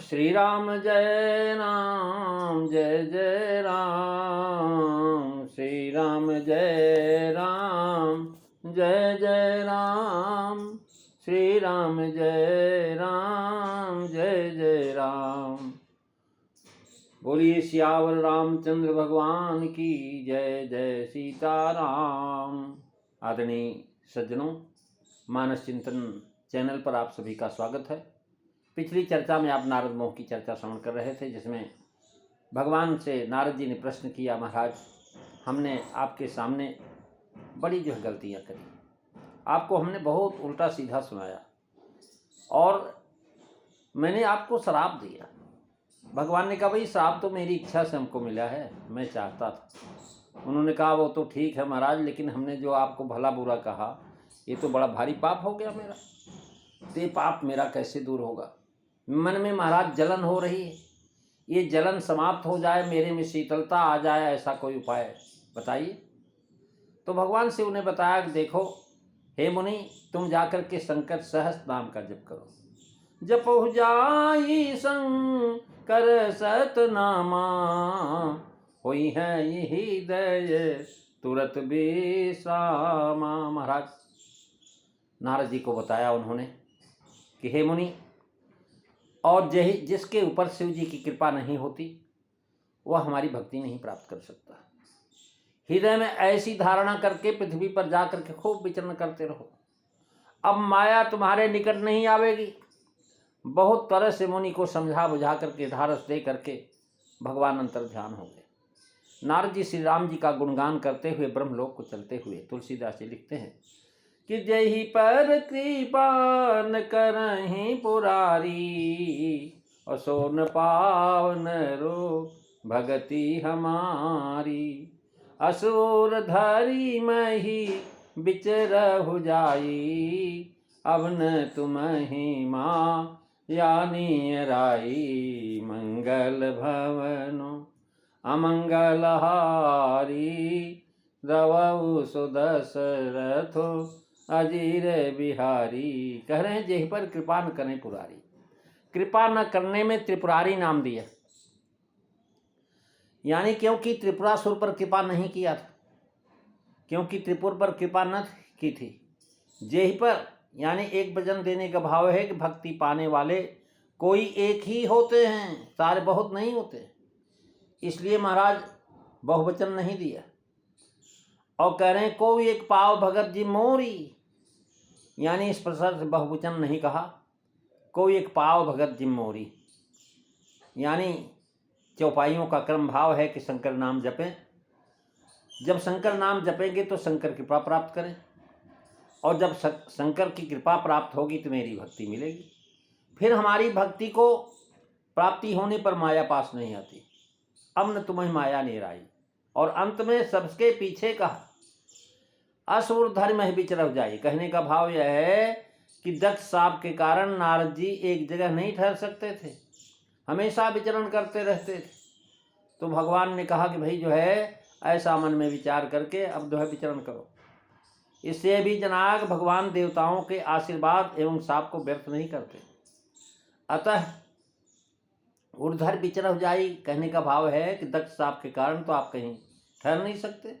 श्री राम जय राम जय जय राम। श्री राम जय राम जय जय राम। श्री राम जय राम जय जय राम। बोलिए सियावर रामचंद्र भगवान की जय। जय सीताराम। आदरणीय सज्जनों, मानस चिंतन चैनल पर आप सभी का स्वागत है। पिछली चर्चा में आप नारद मोह की चर्चा श्रवण कर रहे थे, जिसमें भगवान से नारद जी ने प्रश्न किया, महाराज हमने आपके सामने बड़ी जो है गलतियाँ करी, आपको हमने बहुत उल्टा सीधा सुनाया और मैंने आपको श्राप दिया। भगवान ने कहा, भाई श्राप तो मेरी इच्छा से हमको मिला है, मैं चाहता था। उन्होंने कहा, वो तो ठीक है महाराज, लेकिन हमने जो आपको भला बुरा कहा ये तो बड़ा भारी पाप हो गया मेरा, तो ये पाप मेरा कैसे दूर होगा। मन में महाराज जलन हो रही है, ये जलन समाप्त हो जाए, मेरे में शीतलता आ जाए, ऐसा कोई उपाय बताइए। तो भगवान से उन्हें बताया कि देखो हे मुनि, तुम जाकर के शंकर सहस्त्र नाम का जप करो। जपहु जाई शंकर सतनामा, होई है यही दय तुरत विश्रामा। महाराज नारद जी को बताया उन्होंने कि हे मुनि, और जिसके ऊपर शिव जी की कृपा नहीं होती वह हमारी भक्ति नहीं प्राप्त कर सकता। हृदय में ऐसी धारणा करके पृथ्वी पर जाकर के खूब विचरण करते रहो। अब माया तुम्हारे निकट नहीं आवेगी। बहुत तरह से मुनि को समझा बुझा करके ढारस दे करके भगवान अंतर ध्यान हो गए। नारद जी श्री राम जी का गुणगान करते हुए ब्रह्मलोक को चलते हुए तुलसीदास जी लिखते हैं कि जही पर कृपा न करहि पुरारी, असो न पावन रो भगति हमारी। असुर धरी मही बिचरहु जाई, अब न तुम्हि माँ यानी राई। मंगल भवनो अमंगल हारी, द्रवउ सुदशरथो अजीर बिहारी। कह रहे हैं जेहि पर कृपा न करें पुरारी। कृपा न करने में त्रिपुरारी नाम दिया, यानी क्योंकि त्रिपुरासुर पर कृपा नहीं किया था, क्योंकि त्रिपुर पर कृपा न की थी। जेहि पर यानी एक वचन देने का भाव है कि भक्ति पाने वाले कोई एक ही होते हैं, सारे बहुत नहीं होते, इसलिए महाराज बहुवचन नहीं दिया। और कह रहे हैं कोई एक पाव भगत जी मोरी, यानी इस प्रकार से बहुवचन नहीं कहा। कोई एक पाव भगत जी मोरी, यानी चौपाइयों का क्रम भाव है कि शंकर नाम जपें। जब शंकर नाम जपेंगे तो शंकर कृपा प्राप्त करें, और जब शंकर की कृपा प्राप्त होगी तो मेरी भक्ति मिलेगी। फिर हमारी भक्ति को प्राप्ति होने पर माया पास नहीं आती। अब न तुम्हें माया निराई। और अंत में सबके पीछे कहा, असुर धर्म ही बिचरह जाए। कहने का भाव यह है कि दक्ष साप के कारण नारद जी एक जगह नहीं ठहर सकते थे, हमेशा विचरण करते रहते थे। तो भगवान ने कहा कि भाई जो है ऐसा मन में विचार करके अब जो है विचरण करो। इससे भी जनाग भगवान देवताओं के आशीर्वाद एवं साप को व्यर्थ नहीं करते। अतः ऊर्ध्वर विचरह जाई कहने का भाव है कि दक्ष साप के कारण तो आप कहीं ठहर नहीं सकते।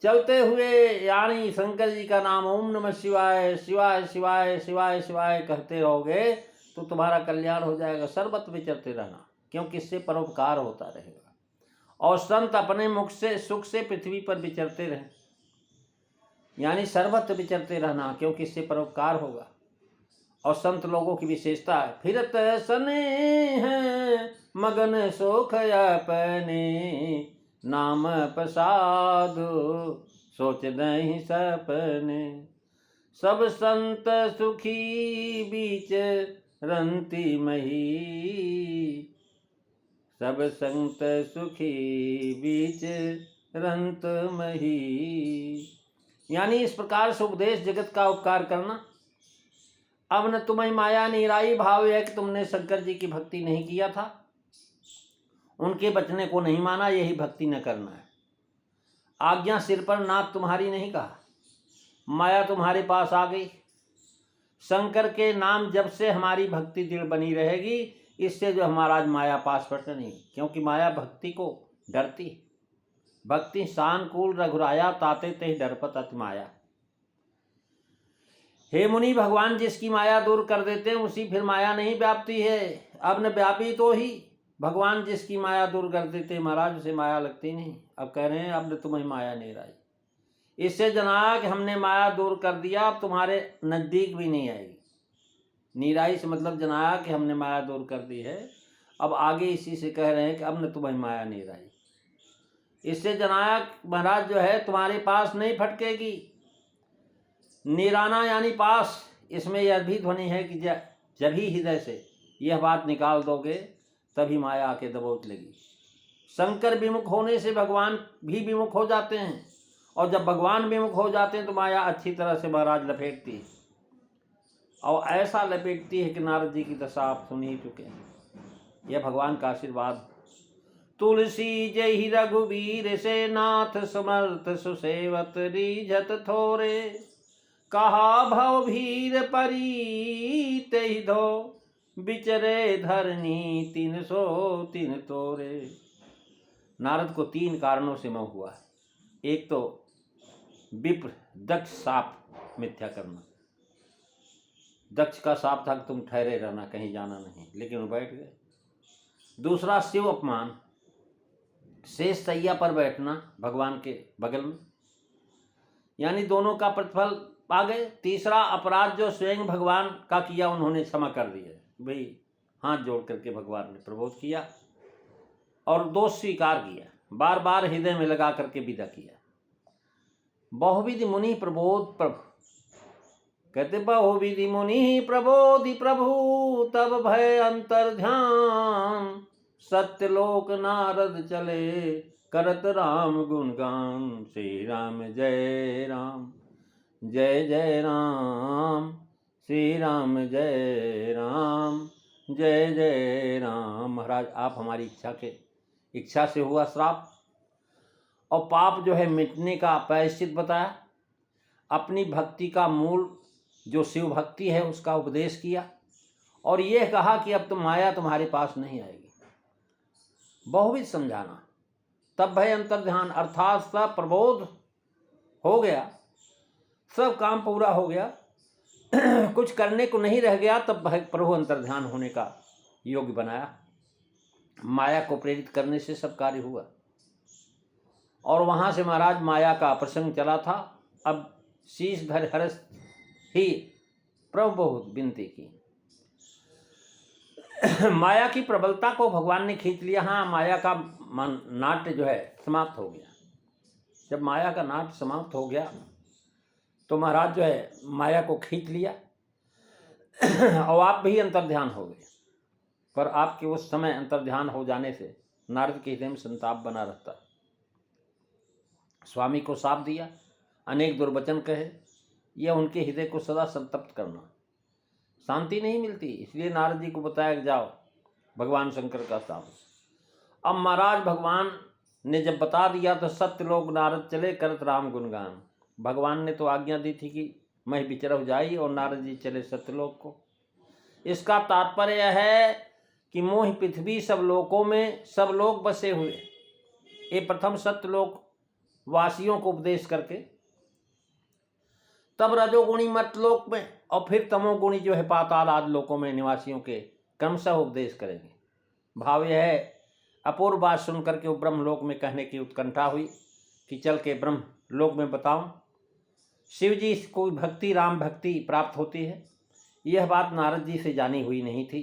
चलते हुए यानी शंकर जी का नाम ओम नमः शिवाय शिवाय शिवाय शिवाय शिवाय कहते रहोगे तो तुम्हारा कल्याण हो जाएगा। सर्वत विचरते रहना, क्योंकि इससे परोपकार होता रहेगा। और संत अपने मुख से सुख से पृथ्वी पर विचरते रहें, यानी सर्वत्र विचरते रहना, क्योंकि इससे परोपकार होगा। और संत लोगों की विशेषता है, फिरत स्नेह मगन सुख अपने, नाम प्रसाद सोच नहीं सपने। सब संत सुखी बीच रंती मही, सब संत सुखी बीच रंत मही। यानी इस प्रकार से उपदेश जगत का उपकार करना। अब न तुम्हें माया निराई, भाव है कि तुमने शंकर जी की भक्ति नहीं किया था, उनके बचने को नहीं माना, यही भक्ति न करना है। आज्ञा सिर पर नाथ तुम्हारी नहीं कहा, माया तुम्हारे पास आ गई। शंकर के नाम जब से हमारी भक्ति दृढ़ बनी रहेगी, इससे जो महाराज माया पास पड़ते नहीं, क्योंकि माया भक्ति को डरती है। भक्ति सानुकूल रघुराया, ताते ते डरपत अति माया। हे मुनि, भगवान जिसकी माया दूर कर देते हैं उसी फिर माया नहीं व्यापती है। अब न व्यापी तो ही भगवान जिसकी माया दूर कर देते महाराज उसे माया लगती नहीं। अब कह रहे हैं अब न तुम्हें माया नहीं रही। इससे जनाया कि हमने माया दूर कर दिया, अब तुम्हारे नज़दीक भी नहीं आएगी। नीराई से मतलब जनाया कि हमने माया दूर कर दी है। अब आगे इसी से कह रहे हैं कि अब न तुम्हें माया नहीं रही। इससे जनाया महाराज जो है तुम्हारे पास नहीं फटकेगी। निराना यानी पास, इसमें यह भी ध्वनि है कि जब ही हृदय से यह बात निकाल दोगे तभी माया आके दबोच लेगी। शंकर विमुख होने से भगवान भी विमुख हो जाते हैं, और जब भगवान विमुख हो जाते हैं तो माया अच्छी तरह से महाराज लपेटती है, और ऐसा लपेटती है कि नारद जी की दशा आप सुन ही चुके हैं। यह भगवान का आशीर्वाद। तुलसी जय रघुवीर से नाथ समर्थ सुसेवत रीझत थोरे, कहा भव भीर परी तेहि धो, बिचरे धरनी 303 तोरे। नारद को 3 कारणों से मोह हुआ है। एक तो विप्र दक्ष साप मिथ्या करना। दक्ष का साप था कि तुम ठहरे रहना, कहीं जाना नहीं, लेकिन वो बैठ गए। दूसरा शिव अपमान, शेष सैया पर बैठना भगवान के बगल में, यानी दोनों का प्रतिफल पा गए। तीसरा अपराध जो स्वयं भगवान का किया उन्होंने क्षमा कर दिया। भाई हाथ जोड़ करके भगवान ने प्रबोध किया और दोष स्वीकार किया, बार बार हृदय में लगा करके विदा किया। बहुविधि मुनि प्रबोध प्रभु, कहते बहुविधि मुनि प्रबोधि प्रभु, तब भय अंतर ध्यान, सत्यलोक नारद चले करत राम गुणगान। श्री राम जय राम, जय जय राम, श्री राम जय राम, जय जय राम। महाराज आप हमारी इच्छा से हुआ श्राप और पाप जो है मिटने का प्रायश्चित बताया। अपनी भक्ति का मूल जो शिव भक्ति है उसका उपदेश किया, और यह कहा कि अब तुम माया तुम्हारे पास नहीं आएगी। बहुविध समझाना। तब भय अंतर ध्यान, अर्थात सब प्रबोध हो गया, सब काम पूरा हो गया, कुछ करने को नहीं रह गया, तब प्रभु अंतर ध्यान होने का योग्य बनाया। माया को प्रेरित करने से सब कार्य हुआ, और वहां से महाराज माया का प्रसंग चला था। अब शीश धर हर्ष ही प्रभु बहुत विनती की। माया की प्रबलता को भगवान ने खींच लिया। हाँ, माया का नाट्य जो है समाप्त हो गया। जब माया का नाट्य समाप्त हो गया तो महाराज जो है माया को खींच लिया और आप भी अंतर्ध्यान हो गए। पर आपके उस समय अंतर्ध्यान हो जाने से नारद के हृदय में संताप बना रहता। स्वामी को शाप दिया, अनेक दुर्वचन कहे, यह उनके हृदय को सदा संतप्त करना, शांति नहीं मिलती। इसलिए नारद जी को बताया कि जाओ भगवान शंकर का शाप। अब महाराज भगवान ने जब बता दिया तो सत्यलोक नारद चले करत राम गुणगान। भगवान ने तो आज्ञा दी थी कि मैं विचरव जाई, और नारद जी चले सत्यलोक को। इसका तात्पर्य है कि मोह पृथ्वी सब लोकों में सब लोग बसे हुए। ये प्रथम सत्यलोक वासियों को उपदेश करके, तब रजोगुणी मर्तलोक में, और फिर तमोगुणी जो है पाताल आदि लोकों में निवासियों के क्रमशः उपदेश करेंगे। भाव यह है, अपूर्व बात सुन करके वो ब्रह्मलोक में कहने की उत्कंठा हुई कि चल के ब्रह्म लोक में बताऊं। शिव जी को भक्ति राम भक्ति प्राप्त होती है, यह बात नारद जी से जानी हुई नहीं थी।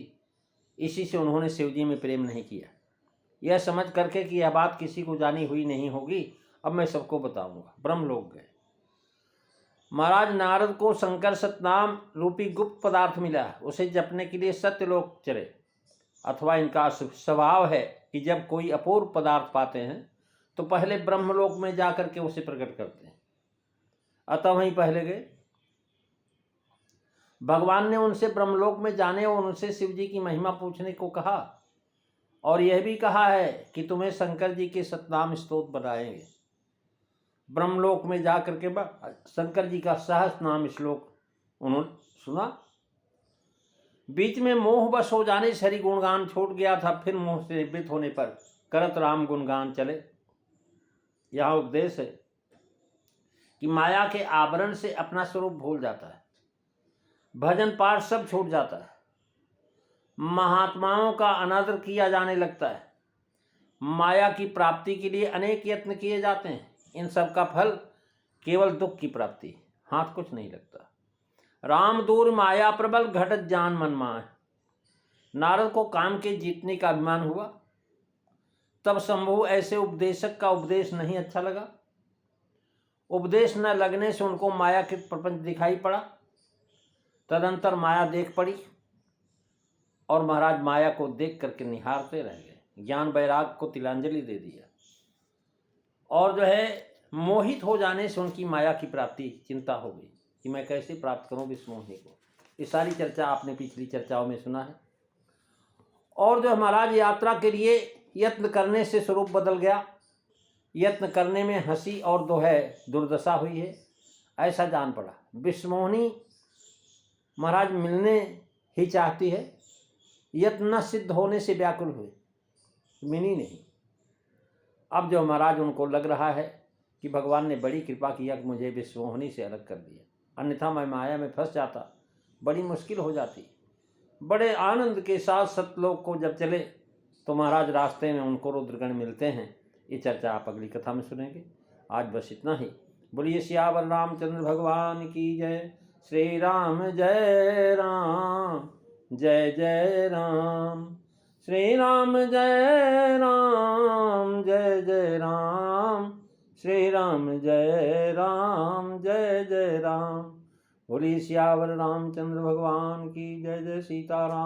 इसी से उन्होंने शिव जी में प्रेम नहीं किया। यह समझ करके कि यह बात किसी को जानी हुई नहीं होगी, अब मैं सबको बताऊंगा। ब्रह्मलोक गए। महाराज नारद को शंकर सतनाम रूपी गुप्त पदार्थ मिला, उसे जपने के लिए सत्यलोक चले। अथवा इनका स्वभाव है कि जब कोई अपूर्व पदार्थ पाते हैं तो पहले ब्रह्मलोक में जाकर के उसे प्रकट करते हैं। अतः वहीं पहले गए। भगवान ने उनसे ब्रह्मलोक में जाने और उनसे शिव जी की महिमा पूछने को कहा, और यह भी कहा है कि तुम्हें शंकर जी के सतनाम स्तोत्र बनाएंगे। ब्रह्मलोक में जाकर के शंकर जी का सहस्त्र नाम श्लोक उन्होंने सुना। बीच में मोहवश हो जाने से हरि गुणगान छूट गया था, फिर मोह से निवृत्त होने पर करत राम गुणगान चले। यह उपदेश है कि माया के आवरण से अपना स्वरूप भूल जाता है, भजन पाठ सब छूट जाता है, महात्माओं का अनादर किया जाने लगता है, माया की प्राप्ति के लिए अनेक यत्न किए जाते हैं, इन सब का फल केवल दुख की प्राप्ति, हाथ कुछ नहीं लगता। राम दूर माया प्रबल घटत जान मन माय। नारद को काम के जीतने का अभिमान हुआ, तब शंभु ऐसे उपदेशक का उपदेश नहीं अच्छा लगा। उपदेश न लगने से उनको माया के प्रपंच दिखाई पड़ा। तदंतर माया देख पड़ी और महाराज माया को देख करके निहारते रह गए, ज्ञान वैराग को तिलांजलि दे दिया और मोहित हो जाने से उनकी माया की प्राप्ति चिंता हो गई कि मैं कैसे प्राप्त करूं विश्वमोहिनी को। ये सारी चर्चा आपने पिछली चर्चाओं में सुना है। और महाराज यात्रा के लिए यत्न करने से स्वरूप बदल गया, यत्न करने में हंसी और दुर्दशा हुई है, ऐसा जान पड़ा। विश्वमोहिनी महाराज मिलने ही चाहती है, यत्न न सिद्ध होने से व्याकुल हुए, मिली नहीं। अब महाराज उनको लग रहा है कि भगवान ने बड़ी कृपा किया कि मुझे विश्वमोहिनी से अलग कर दिया, अन्यथा मैं माया में फंस जाता, बड़ी मुश्किल हो जाती। बड़े आनंद के साथ सतलोक को जब चले तो महाराज रास्ते में उनको रुद्रगण मिलते हैं। ये चर्चा आप अगली कथा में सुनेंगे। आज बस इतना ही। बोलिए सियावर रामचंद्र भगवान की जय। श्री राम जय राम, जय जय राम। श्री राम जय राम, जय जय राम। श्री राम जय राम, जय जय राम। बोलिए सियावर रामचंद्र भगवान की जय। जय सीताराम।